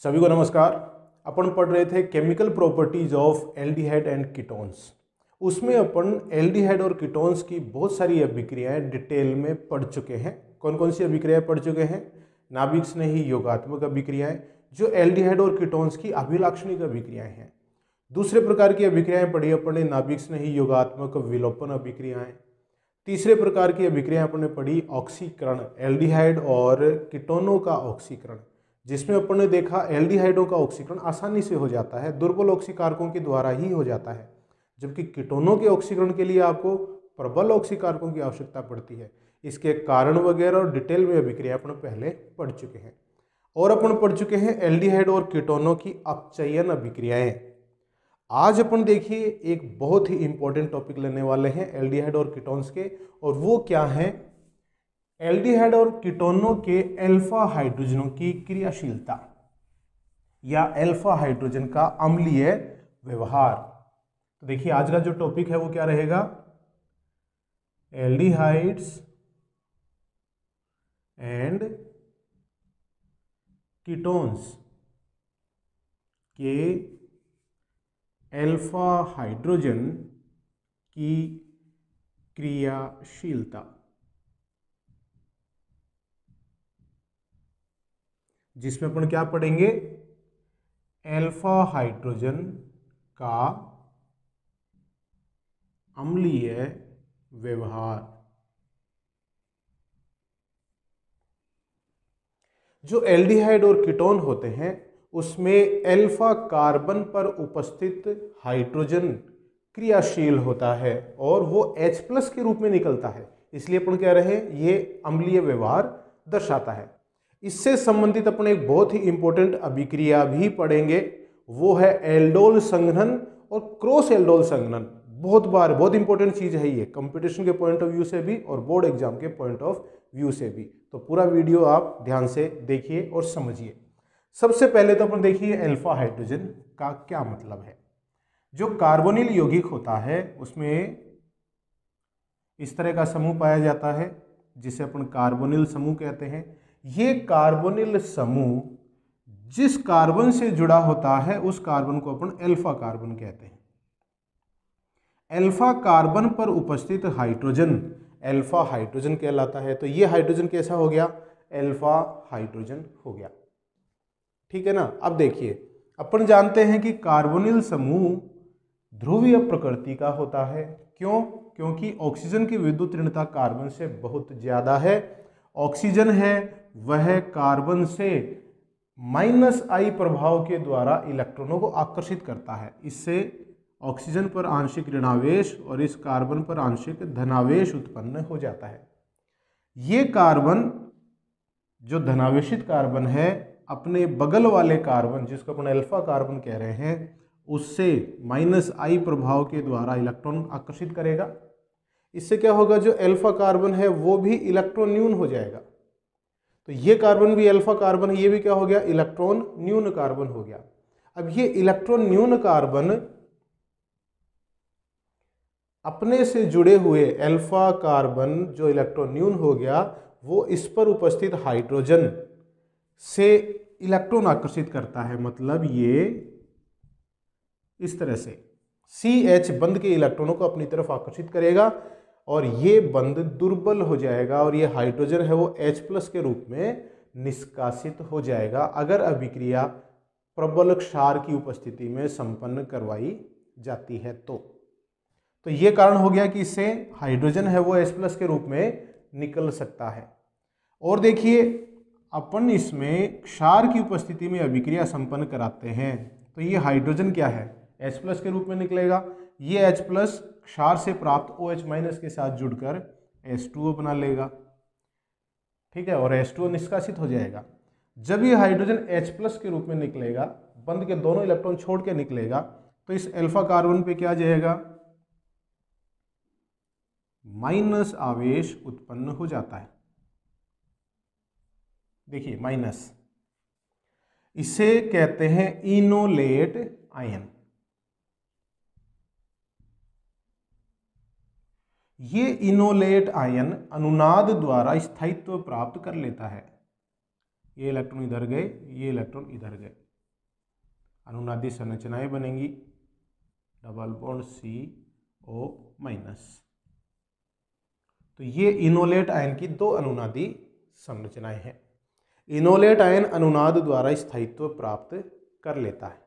सभी को नमस्कार। अपन पढ़ रहे थे chemical properties of aldehyde and ketones. उसमें अपन एल्डिहाइड और कीटोन्स की बहुत सारी अभिक्रियाएं डिटेल में पढ़ चुके हैं। कौन कौन सी अभिक्रियाएं पढ़ चुके हैं? नाभिक स्नेही योगात्मक अभिक्रियाएं, जो एल्डिहाइड और कीटोन्स की अभिलाक्षणिक अभिक्रियाएं हैं। दूसरे प्रकार की अभिक्रियाएं पढ़ी अपन ने, नाभिक स्नेही योगात्मक विलोपन अभिक्रियाएं। तीसरे प्रकार की अभिक्रिया अपन ने पढ़ी ऑक्सीकरण, एल्डिहाइड और कीटोनों का ऑक्सीकरण, जिसमें अपन ने देखा एल्डिहाइडों का ऑक्सीकरण आसानी से हो जाता है, दुर्बल ऑक्सीकारकों के द्वारा ही हो जाता है, जबकि कीटोनों के ऑक्सीकरण के लिए आपको प्रबल ऑक्सीकारकों की आवश्यकता पड़ती है। इसके कारण वगैरह और डिटेल में अभिक्रिया अपन पहले पढ़ चुके हैं। और अपन पढ़ चुके हैं एल्डिहाइड और कीटोनों की अपचयन अभिक्रियाएं। आज अपन देखिए एक बहुत ही इंपॉर्टेंट टॉपिक लेने वाले हैं एल्डिहाइड और कीटोन्स के, और वो क्या है? एल्डिहाइड और कीटोनों के अल्फा हाइड्रोजनों की क्रियाशीलता या अल्फा हाइड्रोजन का अम्लीय व्यवहार। तो देखिए आज का जो टॉपिक है वो क्या रहेगा? एल्डिहाइड्स एंड कीटोन्स के अल्फा हाइड्रोजन की क्रियाशीलता, जिसमें अपन क्या पढ़ेंगे? अल्फा हाइड्रोजन का अम्लीय व्यवहार। जो एल्डिहाइड और कीटोन होते हैं उसमें अल्फा कार्बन पर उपस्थित हाइड्रोजन क्रियाशील होता है और वो H+ के रूप में निकलता है, इसलिए अपन कह रहे हैं ये अम्लीय व्यवहार दर्शाता है। इससे संबंधित अपन एक बहुत ही इंपॉर्टेंट अभिक्रिया भी पढ़ेंगे, वो है एल्डोल संघनन और क्रॉस एल्डोल संघनन। बहुत इंपॉर्टेंट चीज है ये, कंपटीशन के पॉइंट ऑफ व्यू से भी और बोर्ड एग्जाम के पॉइंट ऑफ व्यू से भी। तो पूरा वीडियो आप ध्यान से देखिए और समझिए। सबसे पहले तो अपन देखिए अल्फा हाइड्रोजन का क्या मतलब है। जो कार्बोनिल यौगिक होता है उसमें इस तरह का समूह पाया जाता है जिसे अपन कार्बोनिल समूह कहते हैं। ये कार्बोनिल समूह जिस कार्बन से जुड़ा होता है उस कार्बन को अपन अल्फा कार्बन कहते हैं। अल्फा कार्बन पर उपस्थित हाइड्रोजन अल्फा हाइड्रोजन कहलाता है। तो ये हाइड्रोजन कैसा हो गया? अल्फा हाइड्रोजन हो गया। ठीक है ना। अब देखिए अपन जानते हैं कि कार्बोनिल समूह ध्रुवीय प्रकृति का होता है। क्यों? क्योंकि ऑक्सीजन की विद्युत ऋणता कार्बन से बहुत ज्यादा है। ऑक्सीजन है वह कार्बन से -I प्रभाव के द्वारा इलेक्ट्रॉनों को आकर्षित करता है। इससे ऑक्सीजन पर आंशिक ऋणावेश और इस कार्बन पर आंशिक धनावेश उत्पन्न हो जाता है। ये कार्बन जो धनावेशित कार्बन है अपने बगल वाले कार्बन जिसको अपन अल्फा कार्बन कह रहे हैं उससे -I प्रभाव के द्वारा इलेक्ट्रॉन आकर्षित करेगा। इससे क्या होगा? जो अल्फा कार्बन है वो भी इलेक्ट्रॉन न्यून हो जाएगा। तो ये कार्बन भी अल्फा कार्बन है, ये भी क्या हो गया? इलेक्ट्रॉन न्यून कार्बन हो गया। अब ये इलेक्ट्रॉन न्यून कार्बन अपने से जुड़े हुए अल्फा कार्बन जो इलेक्ट्रॉन न्यून हो गया वो इस पर उपस्थित हाइड्रोजन से इलेक्ट्रॉन आकर्षित करता है। मतलब ये इस तरह से CH बंध के इलेक्ट्रॉनों को अपनी तरफ आकर्षित करेगा और ये बंध दुर्बल हो जाएगा और ये हाइड्रोजन है वो H+ के रूप में निष्कासित हो जाएगा अगर अभिक्रिया प्रबल क्षार की उपस्थिति में संपन्न करवाई जाती है। तो ये कारण हो गया कि इससे हाइड्रोजन है वो H+ के रूप में निकल सकता है। और देखिए अपन इसमें क्षार की उपस्थिति में अभिक्रिया संपन्न कराते हैं तो ये हाइड्रोजन क्या है? H+ के रूप में निकलेगा। ये H+ क्षार से प्राप्त OH- के साथ जुड़कर H2O बना लेगा। ठीक है, और H2O निष्कासित हो जाएगा। जब ये हाइड्रोजन H+ के रूप में निकलेगा, बंध के दोनों इलेक्ट्रॉन छोड़ के निकलेगा, तो इस अल्फा कार्बन पे क्या जाएगा? माइनस आवेश उत्पन्न हो जाता है। देखिए माइनस, इसे कहते हैं इनोलेट आयन। ये इनोलेट आयन अनुनाद द्वारा स्थायित्व प्राप्त कर लेता है। ये इलेक्ट्रॉन इधर गए, ये इलेक्ट्रॉन इधर गए, अनुनादी संरचनाएं बनेंगी, डबल बॉन्ड CO माइनस। तो ये इनोलेट आयन की दो अनुनादी संरचनाएं हैं। इनोलेट आयन अनुनाद द्वारा स्थायित्व प्राप्त कर लेता है।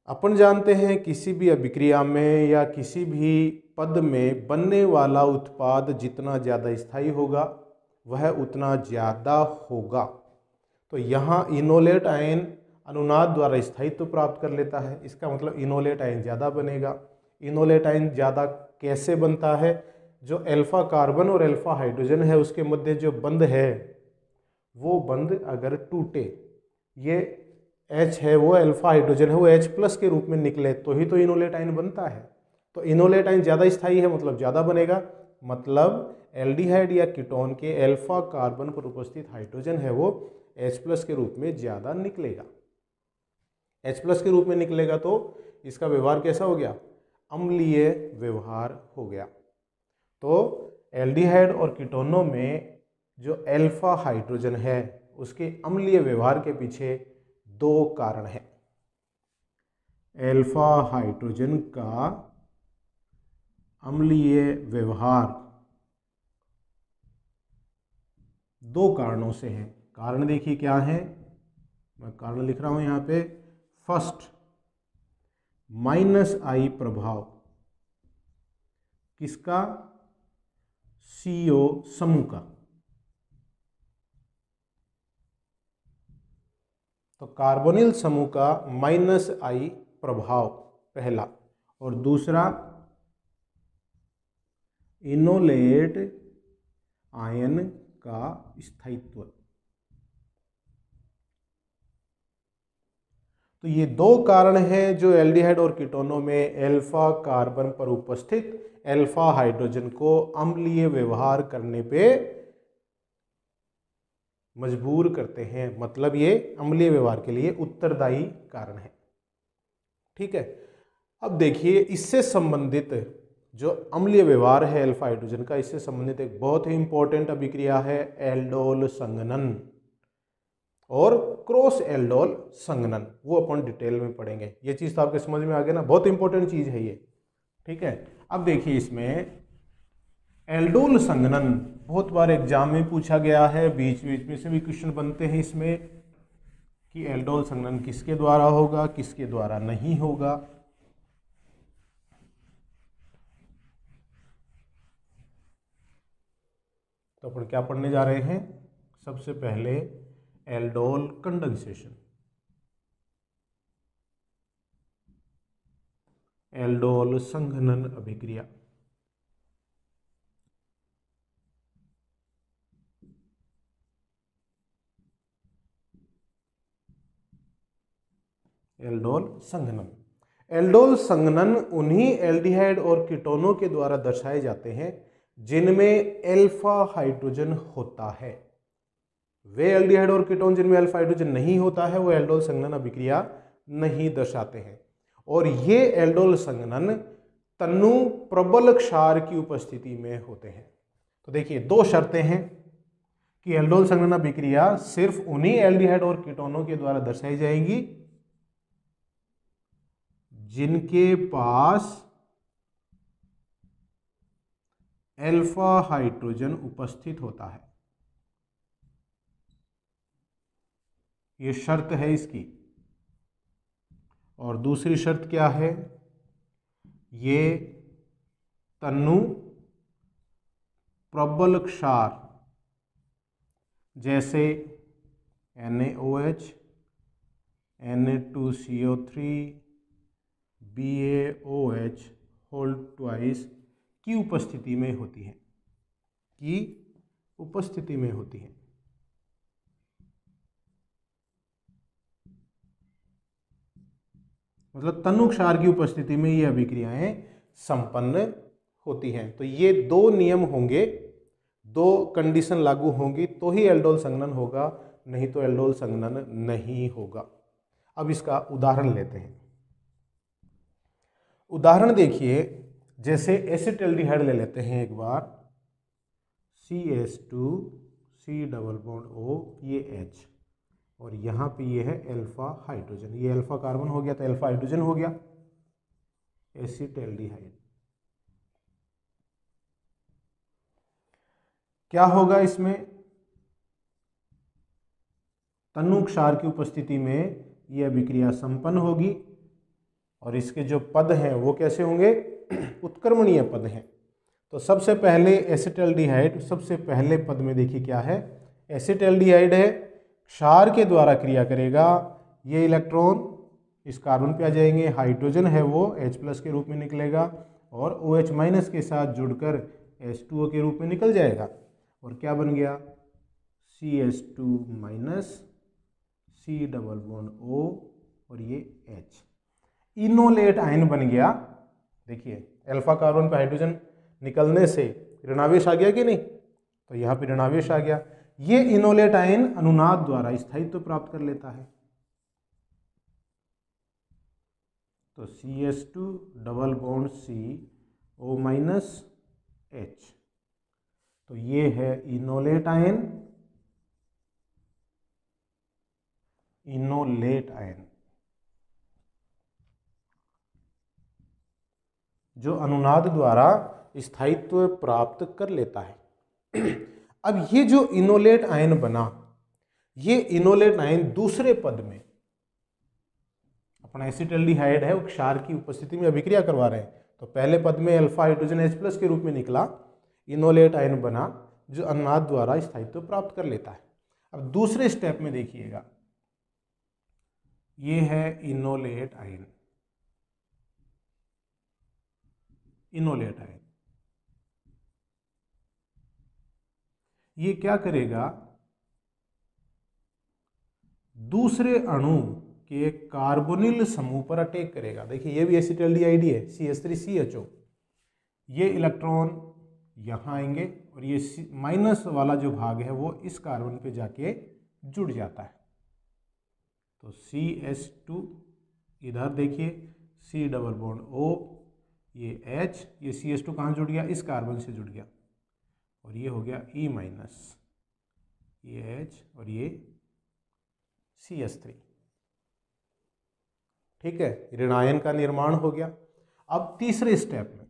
अपन जानते हैं किसी भी अभिक्रिया में या किसी भी पद में बनने वाला उत्पाद जितना ज़्यादा स्थायी होगा वह उतना ज़्यादा होगा। तो यहाँ इनोलेट आयन अनुनाद द्वारा स्थायित्व प्राप्त कर लेता है, इसका मतलब इनोलेट आयन ज़्यादा बनेगा। इनोलेट आयन ज़्यादा कैसे बनता है? जो अल्फा कार्बन और अल्फा हाइड्रोजन है उसके मध्य जो बंध है वो बंध अगर टूटे, ये H है वो अल्फा हाइड्रोजन है वो H+ के रूप में निकले तो ही तो इनोलेट आयन बनता है। तो इनोलेट आयन ज़्यादा स्थायी है मतलब ज़्यादा बनेगा, मतलब एल्डिहाइड या कीटोन के अल्फा कार्बन पर उपस्थित हाइड्रोजन है वो H+ के रूप में ज़्यादा निकलेगा। H+ के रूप में निकलेगा तो इसका व्यवहार कैसा हो गया? अम्लीय व्यवहार हो गया। तो एल्डिहाइड और कीटोनों में जो अल्फा हाइड्रोजन है उसके अम्लीय व्यवहार के पीछे दो कारण हैं। अल्फा हाइड्रोजन का अम्लीय व्यवहार दो कारणों से है। कारण देखिए क्या है, मैं कारण लिख रहा हूं यहां पे। फर्स्ट, -I प्रभाव किसका? CO समूह का। तो कार्बोनिल समूह का -I प्रभाव पहला, और दूसरा इनोलेट आयन का स्थायित्व। तो ये दो कारण हैं जो एल्डिहाइड और कीटोनों में अल्फा कार्बन पर उपस्थित अल्फा हाइड्रोजन को अम्लीय व्यवहार करने पे मजबूर करते हैं, मतलब ये अम्लीय व्यवहार के लिए उत्तरदायी कारण है। ठीक है, अब देखिए इससे संबंधित जो अम्लीय व्यवहार है अल्फा हाइड्रोजन का, इससे संबंधित एक बहुत ही इंपॉर्टेंट अभिक्रिया है एल्डोल संघनन और क्रॉस एल्डोल संघनन। वो अपन डिटेल में पढ़ेंगे। ये चीज़ तो आपके समझ में आ गया ना, बहुत इंपॉर्टेंट चीज़ है ये। ठीक है, अब देखिए इसमें एल्डोल संघनन बहुत बार एग्जाम में पूछा गया है, बीच बीच में से भी क्वेश्चन बनते हैं इसमें कि एल्डोल संघनन किसके द्वारा होगा, किसके द्वारा नहीं होगा। तो अपन क्या पढ़ने जा रहे हैं? सबसे पहले एल्डोल कंडेंसेशन, एल्डोल संघनन अभिक्रिया। एल्डोल संघनन, एल्डोल संघनन उन्हीं एल्डिहाइड और कीटोनों के द्वारा दर्शाए जाते हैं जिनमें अल्फा हाइड्रोजन होता है। वे एल्डिहाइड और कीटोन जिनमें अल्फा हाइड्रोजन नहीं होता है वो एल्डोल संघनन अभिक्रिया नहीं दर्शाते हैं। और ये एल्डोल संघनन तनु प्रबल क्षार की उपस्थिति में होते हैं। तो देखिए दो शर्तें हैं कि एल्डोल संघनन अभिक्रिया सिर्फ उन्हीं एल्डिहाइड और कीटोनों के द्वारा दर्शाई जाएंगी जिनके पास अल्फा हाइड्रोजन उपस्थित होता है। ये शर्त है इसकी। और दूसरी शर्त क्या है? ये तनु प्रबल क्षार जैसे NaOH, Na2CO3, BaOH whole twice की उपस्थिति में होती है, की उपस्थिति में होती है। मतलब तनु क्षार की उपस्थिति में ये अभिक्रियाएं संपन्न होती हैं। तो ये दो नियम होंगे, दो कंडीशन लागू होंगी तो ही एल्डोल संघनन होगा, नहीं तो एल्डोल संघनन नहीं होगा। अब इसका उदाहरण लेते हैं। उदाहरण देखिए, जैसे एसिटाल्डिहाइड ले लेते हैं एक बार, CH2 C double bond O, ये H, और यहाँ पे ये है अल्फा हाइड्रोजन, ये अल्फा कार्बन हो गया तो अल्फा हाइड्रोजन हो गया, एसिटाल्डिहाइड। क्या होगा इसमें, तन्नु क्षार की उपस्थिति में यह अभिक्रिया संपन्न होगी और इसके जो पद हैं वो कैसे होंगे, उत्क्रमणीय पद हैं। तो सबसे पहले एसिटाल्डिहाइड, सबसे पहले पद में देखिए क्या है, एसिटाल्डिहाइड है, क्षार के द्वारा क्रिया करेगा, ये इलेक्ट्रॉन इस कार्बन पे आ जाएंगे, हाइड्रोजन है वो H+ के रूप में निकलेगा और OH- के साथ जुड़कर H2O के रूप में निकल जाएगा और क्या बन गया, CH2- C double bond O और ये H, इनोलेट आयन बन गया। देखिए अल्फा कार्बन पे हाइड्रोजन निकलने से ऋणावेश आ गया कि नहीं, तो यहाँ पे ऋणावेश आ गया। ये इनोलेट आयन अनुनाद द्वारा स्थायित्व प्राप्त कर लेता है, तो CH2 double bond CO- H, तो ये है इनोलेट आयन, इनोलेट आयन जो अनुनाद द्वारा स्थायित्व प्राप्त कर लेता है। अब ये जो इनोलेट आयन बना, ये इनोलेट आयन दूसरे पद में अपना एसिटाल्डिहाइड है वो क्षार की उपस्थिति में अभिक्रिया करवा रहे हैं, तो पहले पद में अल्फा हाइड्रोजन H+ के रूप में निकला, इनोलेट आयन बना जो अनुनाद द्वारा स्थायित्व प्राप्त कर लेता है। अब दूसरे स्टेप में देखिएगा, ये है इनोलेट आयन, इनोलेट आयन ये क्या करेगा, दूसरे अणु के कार्बोनिल समूह पर अटैक करेगा। देखिए ये भी एसिटाल्डिहाइड है, CH3CHO, ये इलेक्ट्रॉन यहाँ आएंगे और ये माइनस वाला जो भाग है वो इस कार्बन पे जाके जुड़ जाता है, तो CH2 इधर देखिए C डबल बॉन्ड O, ये H, ये CH2 कहाँ जुड़ गया, इस कार्बन से जुड़ गया और ये हो गया E-, ये H और ये CH3, ठीक है, ऋणायन का निर्माण हो गया। अब तीसरे स्टेप में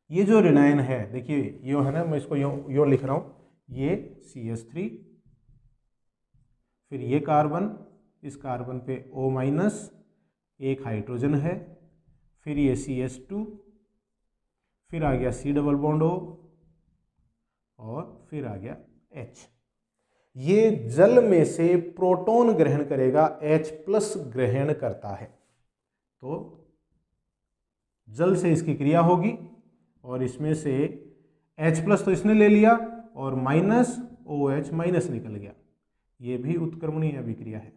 ये जो ऋणायन है, देखिए यो है ना, मैं इसको यो लिख रहा हूं, ये CH3, फिर ये कार्बन, इस कार्बन पे O-, एक हाइड्रोजन है, फिर ये CH2, फिर आ गया C डबल बॉन्ड O और फिर आ गया H। ये जल में से प्रोटॉन ग्रहण करेगा, H+ ग्रहण करता है, तो जल से इसकी क्रिया होगी और इसमें से H+ तो इसने ले लिया और OH- निकल गया, ये भी उत्क्रमणीय अभिक्रिया है,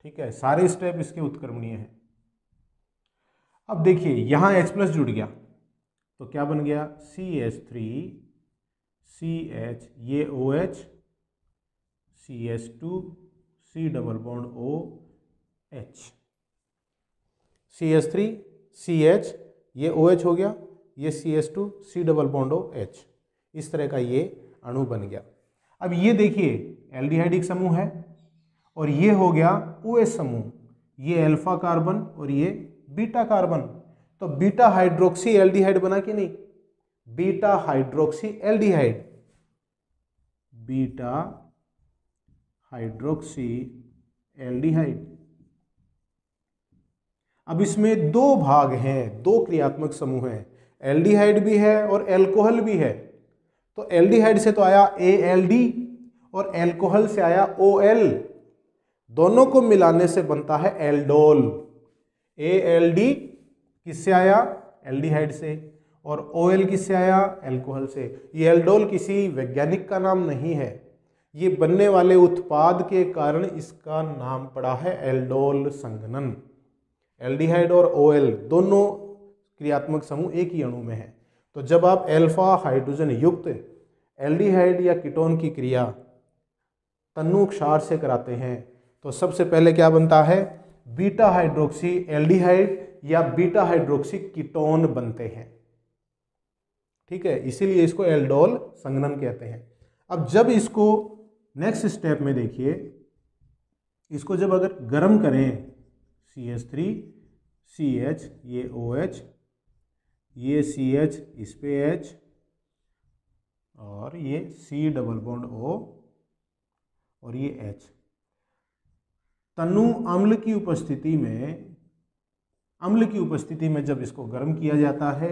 ठीक है, सारे स्टेप इसके उत्क्रमणीय हैं। अब देखिए यहां H+ जुड़ गया तो क्या बन गया, CH3 CH, ये OH, CH2 C double bond O H, CH3 CH, ये OH हो गया, ये CH2 C double bond O H, इस तरह का ये अणु बन गया। अब ये देखिए एल्डिहाइड एक समूह है और ये हो गया OH समूह, ये अल्फा कार्बन और ये बीटा कार्बन, तो बीटा हाइड्रोक्सी एल्डिहाइड बना कि नहीं, beta hydroxy aldehyde, beta hydroxy aldehyde. अब इसमें दो भाग हैं, दो क्रियात्मक समूह हैं, एल्डिहाइड भी है और एल्कोहल भी है, तो एल्डिहाइड से तो आया ALD और एल्कोहल से आया OL, दोनों को मिलाने से बनता है एल्डोल। ALD किससे आया, एल्डिहाइड से, और OL किससे आया, एल्कोहल से। ये एल्डोल किसी वैज्ञानिक का नाम नहीं है, ये बनने वाले उत्पाद के कारण इसका नाम पड़ा है एल्डोल संघनन। एल्डिहाइड और OL दोनों क्रियात्मक समूह एक ही अणु में है, तो जब आप अल्फा हाइड्रोजन युक्त एल्डिहाइड या कीटोन की क्रिया तन्नु क्षार से कराते हैं तो सबसे पहले क्या बनता है, बीटा हाइड्रोक्सी एल्डिहाइड या बीटा हाइड्रोक्सी कीटोन बनते हैं। ठीक है, इसीलिए इसको एल्डोल संघनन कहते हैं। अब जब इसको नेक्स्ट स्टेप में देखिए, इसको जब अगर गर्म करें, CH3CH, ये OH, ये CH, इस पे H, और ये C डबल बॉन्ड O, और ये H। तनु अम्ल की उपस्थिति में जब इसको गर्म किया जाता है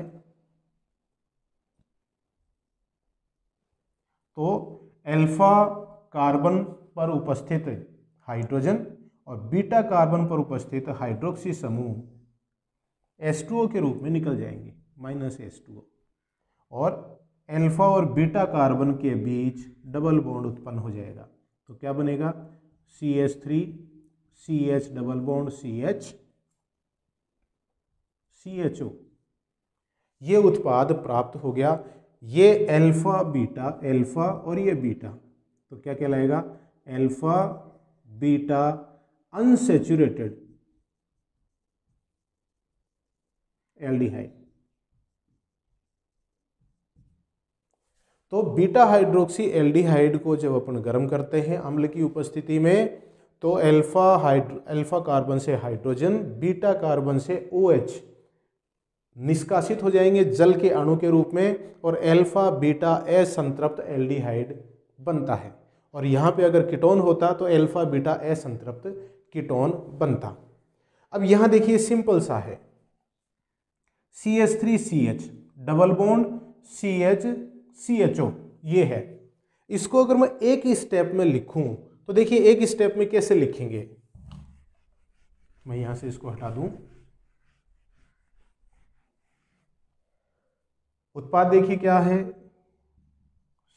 तो अल्फा कार्बन पर उपस्थित हाइड्रोजन और बीटा कार्बन पर उपस्थित हाइड्रोक्सी समूह H2O के रूप में निकल जाएंगे, -H2O, और अल्फा और बीटा कार्बन के बीच डबल बॉन्ड उत्पन्न हो जाएगा। तो क्या बनेगा? CH3 CH double bond CH CHO, ये उत्पाद प्राप्त हो गया। ये अल्फा बीटा, अल्फा और ये बीटा, तो क्या कहलाएगा? Alpha beta unsaturated aldehyde. तो बीटा हाइड्रोक्सी एल्डिहाइड को जब अपन गर्म करते हैं अम्ल की उपस्थिति में, तो अल्फा कार्बन से हाइड्रोजन, बीटा कार्बन से OH निष्कासित हो जाएंगे जल के अणु के रूप में, और अल्फा बीटा असंतृप्त एल्डिहाइड बनता है। और यहाँ पे अगर कीटोन होता तो अल्फा बीटा असंतृप्त कीटोन बनता। अब यहाँ देखिए सिंपल सा है, CH3CH double bond CH CHO, ये है। इसको अगर मैं एक ही स्टेप में लिखूं तो देखिए एक स्टेप में कैसे लिखेंगे, मैं यहां से इसको हटा दूं। उत्पाद देखिए क्या है,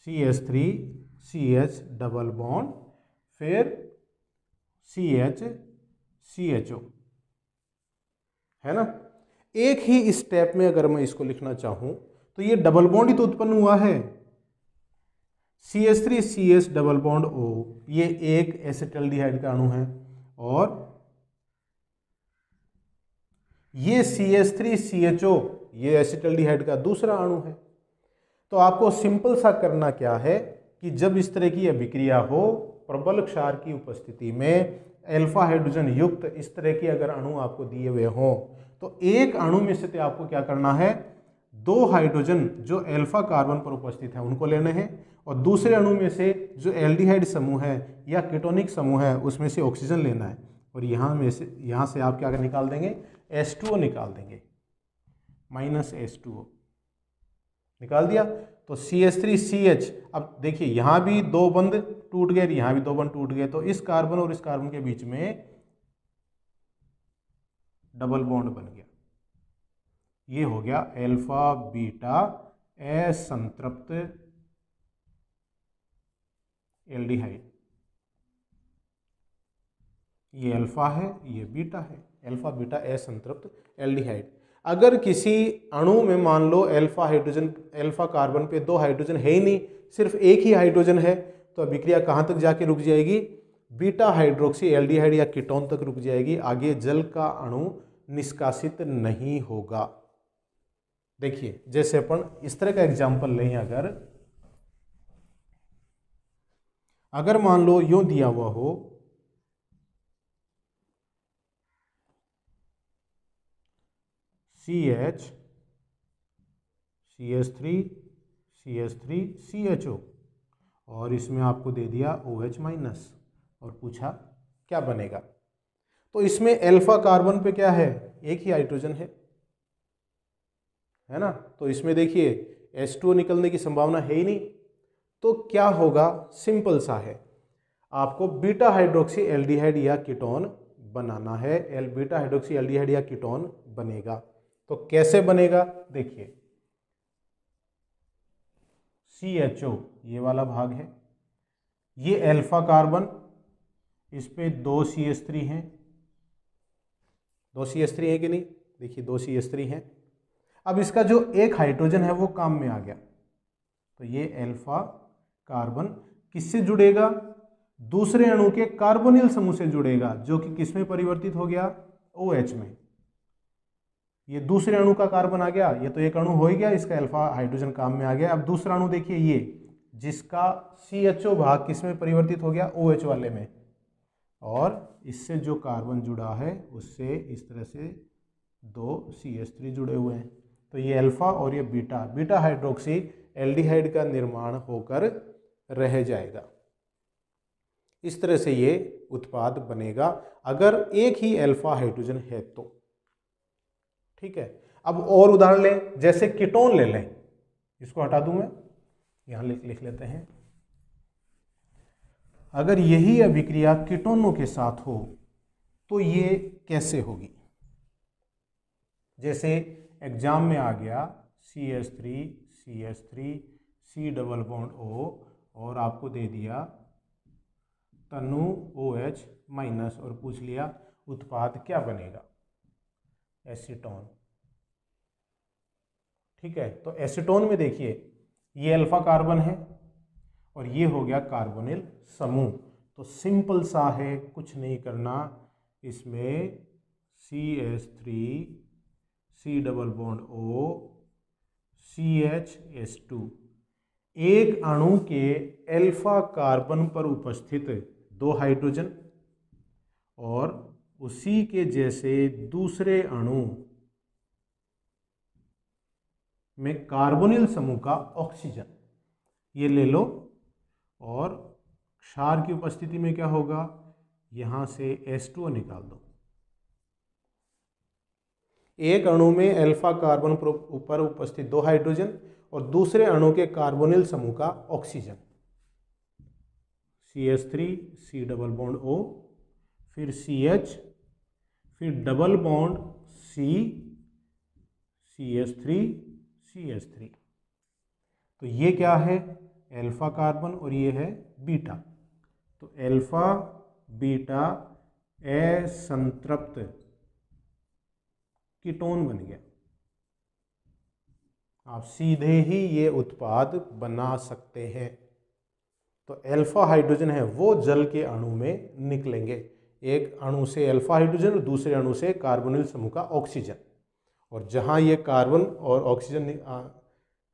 CH3CH डबल बॉन्ड, फिर CH CHO, है ना। एक ही स्टेप में अगर मैं इसको लिखना चाहूं तो ये डबल बॉन्ड ही तो उत्पन्न हुआ है। CH3CH डबल बॉन्ड O, ये एक एसिटल्डिहाइड का अणु है, और ये CH3CHO ये एसिटल्डिहाइड का दूसरा अणु है। तो आपको सिंपल सा करना क्या है कि जब इस तरह की अभिक्रिया हो प्रबल क्षार की उपस्थिति में, अल्फा हाइड्रोजन युक्त इस तरह के अगर अणु आपको दिए हुए हों, तो एक अणु में से आपको क्या करना है, 2 हाइड्रोजन जो अल्फा कार्बन पर उपस्थित है उनको लेने हैं, और दूसरे अणु में से जो एल्डिहाइड समूह है या कीटोनिक समूह है उसमें से ऑक्सीजन लेना है, और यहाँ से आप क्या निकाल देंगे, H2O निकाल देंगे, -H2O निकाल दिया। तो CH3CH, अब देखिए यहाँ भी 2 बंध टूट गए, यहाँ भी 2 बंध टूट गए, तो इस कार्बन और इस कार्बन के बीच में डबल बॉन्ड बन गया। ये हो गया अल्फा बीटा असंतृप्त एल्डिहाइड। ये अल्फा है, ये बीटा है, अल्फा बीटा असंतृप्त एल्डिहाइड। अगर किसी अणु में मान लो अल्फा कार्बन पे 2 हाइड्रोजन है ही नहीं, सिर्फ एक ही हाइड्रोजन है, तो अभिक्रिया कहाँ तक जाके रुक जाएगी, बीटा हाइड्रोक्सी एल्डिहाइड या कीटोन तक रुक जाएगी, आगे जल का अणु निष्कासित नहीं होगा। देखिए जैसे अपन इस तरह का एग्जाम्पल लें, अगर मान लो यूं दिया हुआ हो, CH CH3 CH3 CHO, और इसमें आपको दे दिया OH- और पूछा क्या बनेगा। तो इसमें अल्फा कार्बन पे क्या है, एक ही हाइड्रोजन है ना, तो इसमें देखिए H2O निकलने की संभावना है ही नहीं। तो क्या होगा, सिंपल सा है, आपको बीटा हाइड्रोक्सी एल्डिहाइड या कीटोन बनाना है, बीटा हाइड्रोक्सी एल्डिहाइड या कीटोन बनेगा। तो कैसे बनेगा, देखिए CHO ये वाला भाग है, ये अल्फा कार्बन, इस पे 2 CH3 हैं, 2 CH3 है कि नहीं, देखिए 2 CH3 हैं। अब इसका जो एक हाइड्रोजन है वो काम में आ गया, तो ये अल्फा कार्बन किससे जुड़ेगा, दूसरे अणु के कार्बोनिल समूह से जुड़ेगा, जो कि किस में परिवर्तित हो गया, OH में। ये दूसरे अणु का कार्बन आ गया, ये तो एक अणु हो ही गया, इसका अल्फा हाइड्रोजन काम में आ गया। अब दूसरा अणु देखिए ये, जिसका CHO भाग किस में परिवर्तित हो गया, OH वाले में, और इससे जो कार्बन जुड़ा है उससे इस तरह से 2 CH3 जुड़े हुए हैं। तो ये अल्फा और ये बीटा, बीटा हाइड्रोक्सी एल्डिहाइड का निर्माण होकर रह जाएगा। इस तरह से ये उत्पाद बनेगा अगर एक ही अल्फा हाइड्रोजन है तो। ठीक है, अब और उदाहरण लें, जैसे कीटोन ले लें, इसको हटा दूं मैं, यहां लिख लेते हैं। अगर यही अभिक्रिया कीटोनों के साथ हो तो ये कैसे होगी? जैसे एग्जाम में आ गया CH3 CH3 C double bond O और आपको दे दिया तनु OH माइनस और पूछ लिया उत्पाद क्या बनेगा, एसीटोन। ठीक है, तो एसीटोन में देखिए ये अल्फा कार्बन है और ये हो गया कार्बोनिल समूह। तो सिंपल सा है, कुछ नहीं करना, इसमें CH3 C double bond O CHS2, एक अणु के अल्फा कार्बन पर उपस्थित 2 हाइड्रोजन और उसी के जैसे दूसरे अणु में कार्बोनिल समूह का ऑक्सीजन, ये ले लो, और क्षार की उपस्थिति में क्या होगा, यहां से H2O निकाल दो। एक अणु में अल्फा कार्बन पर उपस्थित 2 हाइड्रोजन और दूसरे अणु के कार्बोनिल समूह का oxygen, CH3 C double bond O, फिर CH, फिर double bond C CH3 CH3। तो ये क्या है, अल्फा कार्बन और ये है बीटा। तो अल्फा बीटा असंतृप्त कीटोन बन गया। आप सीधे ही ये उत्पाद बना सकते हैं। तो अल्फा हाइड्रोजन है वो जल के अणु में निकलेंगे, एक अणु से अल्फा हाइड्रोजन और दूसरे अणु से कार्बोनिल समूह का ऑक्सीजन, और जहां ये कार्बन और ऑक्सीजन,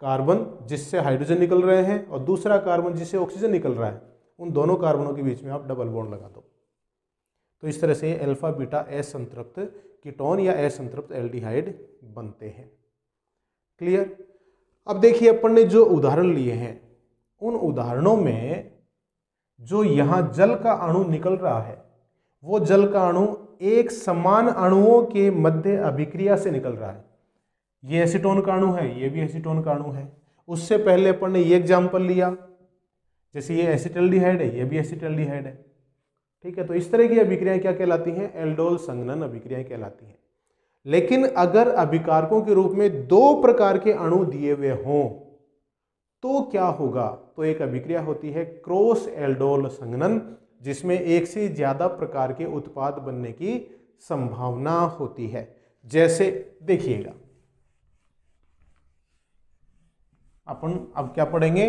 कार्बन जिससे हाइड्रोजन निकल रहे हैं और दूसरा कार्बन जिससे ऑक्सीजन निकल रहा है, उन दोनों कार्बनों के बीच में आप डबल बॉन्ड लगा दो। तो इस तरह से अल्फा बीटा असंतृप्त कीटोन या असंतृप्त एल्डिहाइड बनते हैं। क्लियर? अब देखिए अपन ने जो उदाहरण लिए हैं उन उदाहरणों में जो यहां जल का अणु निकल रहा है वो जल का अणु एक समान अणुओं के मध्य अभिक्रिया से निकल रहा है। ये एसीटोन का अणु है, ये भी एसीटोन का अणु है। उससे पहले अपन ने ये एग्जाम्पल लिया, जैसे ये एसिटल्डिहाइड है, ये भी एसिटल्डिहाइड है। ठीक है, तो इस तरह की अभिक्रियाएं क्या कहलाती हैं, एल्डोल संघनन अभिक्रियाएं कहलाती हैं। लेकिन अगर अभिकारकों के रूप में 2 प्रकार के अणु दिए हुए हों तो क्या होगा? तो एक अभिक्रिया होती है क्रॉस एल्डोल संघनन, जिसमें एक से ज्यादा प्रकार के उत्पाद बनने की संभावना होती है। जैसे देखिएगा, अपन अब क्या पढ़ेंगे,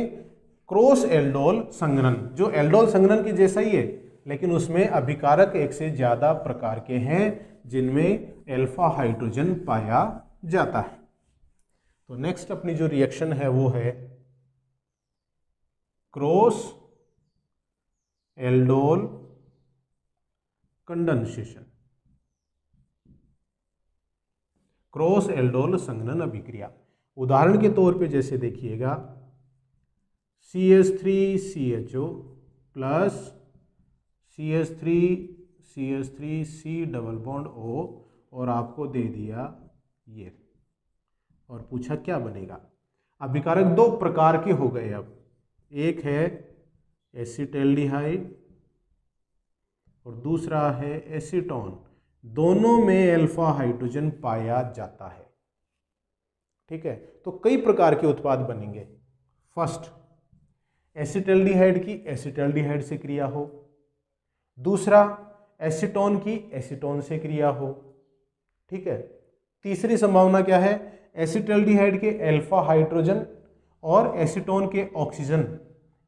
क्रॉस एल्डोल संघनन, जो एल्डोल संघनन की जैसा ही है लेकिन उसमें अभिकारक एक से ज्यादा प्रकार के हैं जिनमें अल्फा हाइड्रोजन पाया जाता है। तो नेक्स्ट अपनी जो रिएक्शन है वो है cross aldol condensation, cross aldol संघनन अभिक्रिया। उदाहरण के तौर पे जैसे देखिएगा CH3CHO plus CH3 double bond O और आपको दे दिया ये, और पूछा क्या बनेगा। अभिकारक 2 प्रकार के हो गए। अब एक है एसिटल्डिहाइड और दूसरा है एसीटोन, दोनों में अल्फा हाइड्रोजन पाया जाता है। ठीक है, तो कई प्रकार के उत्पाद बनेंगे। फर्स्ट, एसिटल्डिहाइड की एसिटल्डिहाइड से क्रिया हो, दूसरा एसीटोन की एसीटोन से क्रिया हो। ठीक है, तीसरी संभावना क्या है, एसिटल्डिहाइड के अल्फा हाइड्रोजन और एसीटोन के ऑक्सीजन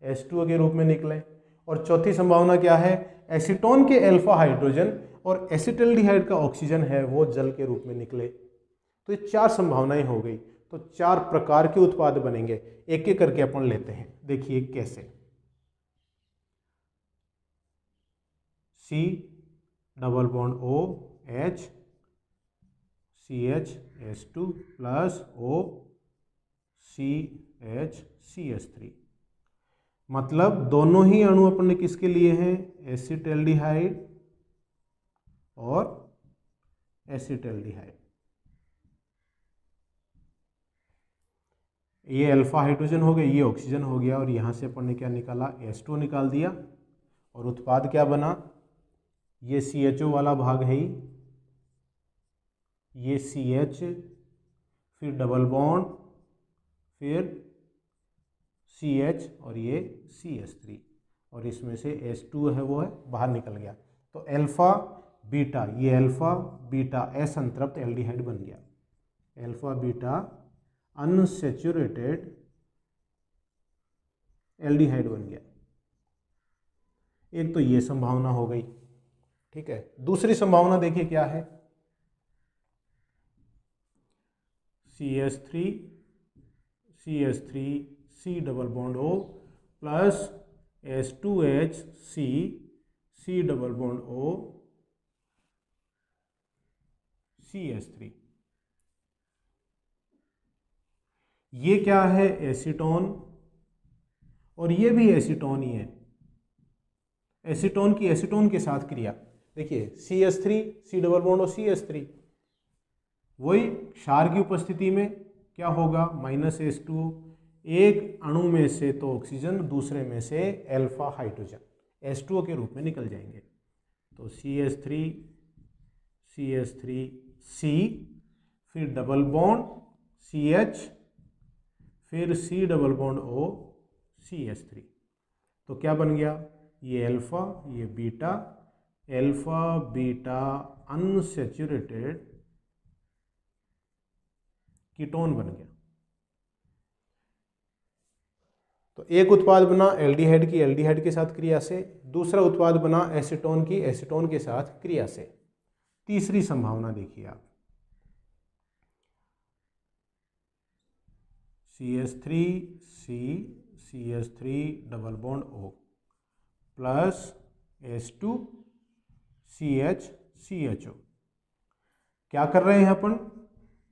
H2O के रूप में निकले, और चौथी संभावना क्या है, एसीटोन के अल्फा हाइड्रोजन और एसिटल्डिहाइड का ऑक्सीजन है वो जल के रूप में निकले। तो ये 4 संभावनाएं हो गई। तो 4 प्रकार के उत्पाद बनेंगे। एक एक करके अपन लेते हैं, देखिए कैसे। C double bond O H CH2 plus O CH CH3, मतलब दोनों ही अणु अपन ने किसके लिए हैं, एसिटाल्डिहाइड और एसिटाल्डिहाइड। ये अल्फा हाइड्रोजन हो गया, ये ऑक्सीजन हो गया, और यहाँ से अपन ने क्या निकाला, H2 निकाल दिया, और उत्पाद क्या बना, ये CHO वाला भाग है ही, ये CH, फिर डबल बॉन्ड, फिर CH और ये CH3, और इसमें से H2 है वो है बाहर निकल गया। तो अल्फा बीटा, ये अल्फा बीटा असंतृप्त एल्डिहाइड बन गया, अल्फा बीटा अनसैचुरेटेड एल्डिहाइड बन गया। एक तो ये संभावना हो गई, ठीक है। दूसरी संभावना देखिए क्या है, CH3 C double bond O plus H2H C double bond O CH3, ये क्या है, एसीटोन, और ये भी एसीटोन ही है। एसीटोन की एसीटोन के साथ क्रिया देखिए, CH3 C डबल बॉन्ड और CH3, वही क्षार की उपस्थिति में क्या होगा, -H2, एक अणु में से तो ऑक्सीजन, दूसरे में से अल्फा हाइड्रोजन H2O के रूप में निकल जाएंगे। तो CH3 C, फिर डबल बॉन्ड CH, फिर C double bond O CH3, तो क्या बन गया, ये अल्फा, ये beta, alpha beta unsaturated ketone बन गया। तो एक उत्पाद बना एल्डिहाइड की एल्डिहाइड के साथ क्रिया से, दूसरा उत्पाद बना एसीटोन की एसीटोन के साथ क्रिया से। तीसरी संभावना देखिए आप, CH3 CH3 double bond O plus H2 CH CHO, क्या कर रहे हैं अपन,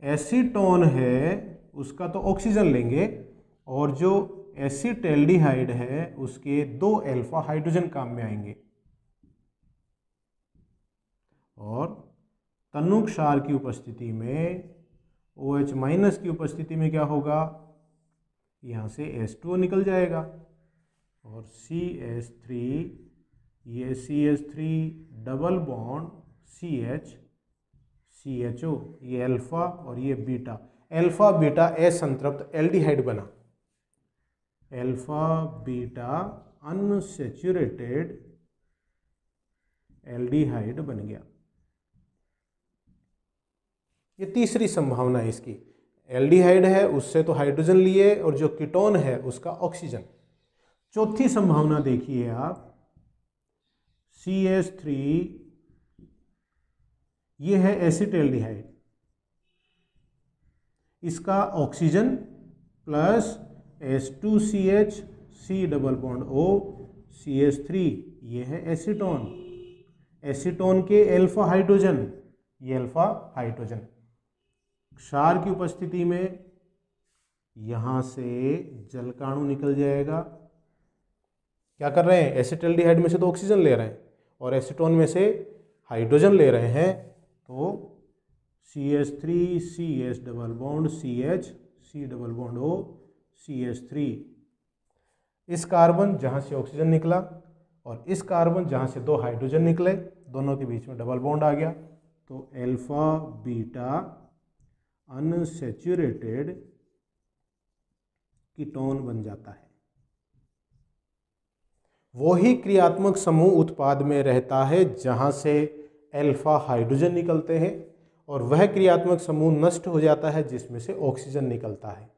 एसीटोन है उसका तो ऑक्सीजन लेंगे, और जो एसिटाल्डिहाइड है उसके 2 अल्फा हाइड्रोजन काम में आएंगे, और तन्नु क्षार की उपस्थिति में OH माइनस की उपस्थिति में क्या होगा, यहाँ से H2O निकल जाएगा, और CH3, ये CH3 double bond CH CHO, ये अल्फा और ये बीटा, अल्फा बीटा असंतृप्त एल्डिहाइड बना, अल्फा बीटा अनसैचुरेटेड एल्डिहाइड बन गया। ये तीसरी संभावना है इसकी, एल्डिहाइड है उससे तो हाइड्रोजन लिए, और जो कीटोन है उसका ऑक्सीजन। चौथी संभावना देखिए आप, CH3, ये है एसिटाल्डिहाइड, इसका oxygen plus H2CH C double bond O CH3, ये है एसीटोन, एसीटोन के अल्फा हाइड्रोजन, ये अल्फा हाइड्रोजन, क्षार की उपस्थिति में यहाँ से जलकाणु निकल जाएगा, क्या कर रहे हैं, एसिटाल्डिहाइड में से तो ऑक्सीजन ले रहे हैं और एसीटोन में से हाइड्रोजन ले रहे हैं, तो CH3 CH double bond CH C double bond O CH3, इस कार्बन जहाँ से ऑक्सीजन निकला और इस कार्बन जहाँ से 2 हाइड्रोजन निकले, दोनों के बीच में डबल बॉन्ड आ गया, तो अल्फा बीटा अनसैचुरेटेड कीटोन बन जाता है। वही क्रियात्मक समूह उत्पाद में रहता है जहाँ से अल्फा हाइड्रोजन निकलते हैं, और वह क्रियात्मक समूह नष्ट हो जाता है जिसमें से ऑक्सीजन निकलता है।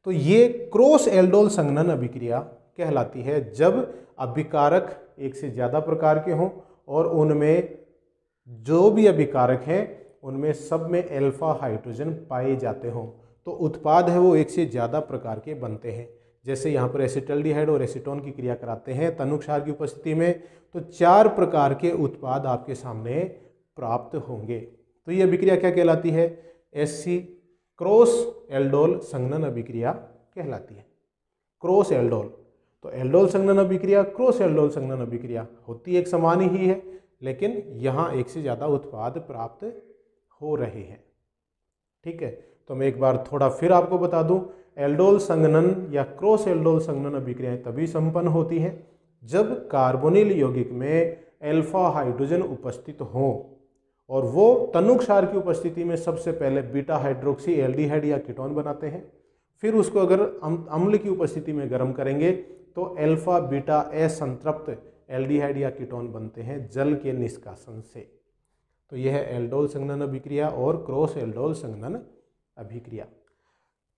तो ये क्रॉस एल्डोल संघनन अभिक्रिया कहलाती है, जब अभिकारक एक से ज़्यादा प्रकार के हों और उनमें जो भी अभिकारक हैं उनमें सब में अल्फा हाइड्रोजन पाए जाते हों तो उत्पाद है वो एक से ज़्यादा प्रकार के बनते हैं। जैसे यहाँ पर एसिटल्डिहाइड और एसीटोन की क्रिया कराते हैं तनु क्षार की उपस्थिति में, तो 4 प्रकार के उत्पाद आपके सामने प्राप्त होंगे। तो ये अभिक्रिया क्या कहलाती है? एससी क्रॉस एल्डोल संघनन अभिक्रिया कहलाती है। क्रॉस एल्डोल, तो एल्डोल संघनन अभिक्रिया, क्रॉस एल्डोल संघनन अभिक्रिया होती एक समान ही है, लेकिन यहाँ एक से ज़्यादा उत्पाद प्राप्त हो रहे हैं। ठीक है, तो मैं एक बार थोड़ा फिर आपको बता दूं, एल्डोल संघनन या क्रॉस एल्डोल संघनन अभिक्रियाएं तभी संपन्न होती हैं जब कार्बोनिल यौगिक में अल्फा हाइड्रोजन उपस्थित हो और वो तनु क्षार की उपस्थिति में सबसे पहले बीटा हाइड्रोक्सी एल्डिहाइड या कीटोन बनाते हैं। फिर उसको अगर अम्ल की उपस्थिति में गर्म करेंगे तो अल्फा बीटा असंतृप्त एल्डिहाइड या कीटोन बनते हैं जल के निष्कासन से। तो यह है एल्डोल संघनन अभिक्रिया और क्रॉस एल्डोल संघनन अभिक्रिया।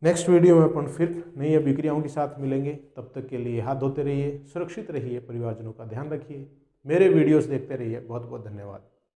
नेक्स्ट वीडियो में अपन फिर नई अभिक्रियाओं के साथ मिलेंगे। तब तक के लिए हाथ धोते रहिए, सुरक्षित रहिए, परिवारजनों का ध्यान रखिए, मेरे वीडियोस देखते रहिए। बहुत बहुत धन्यवाद।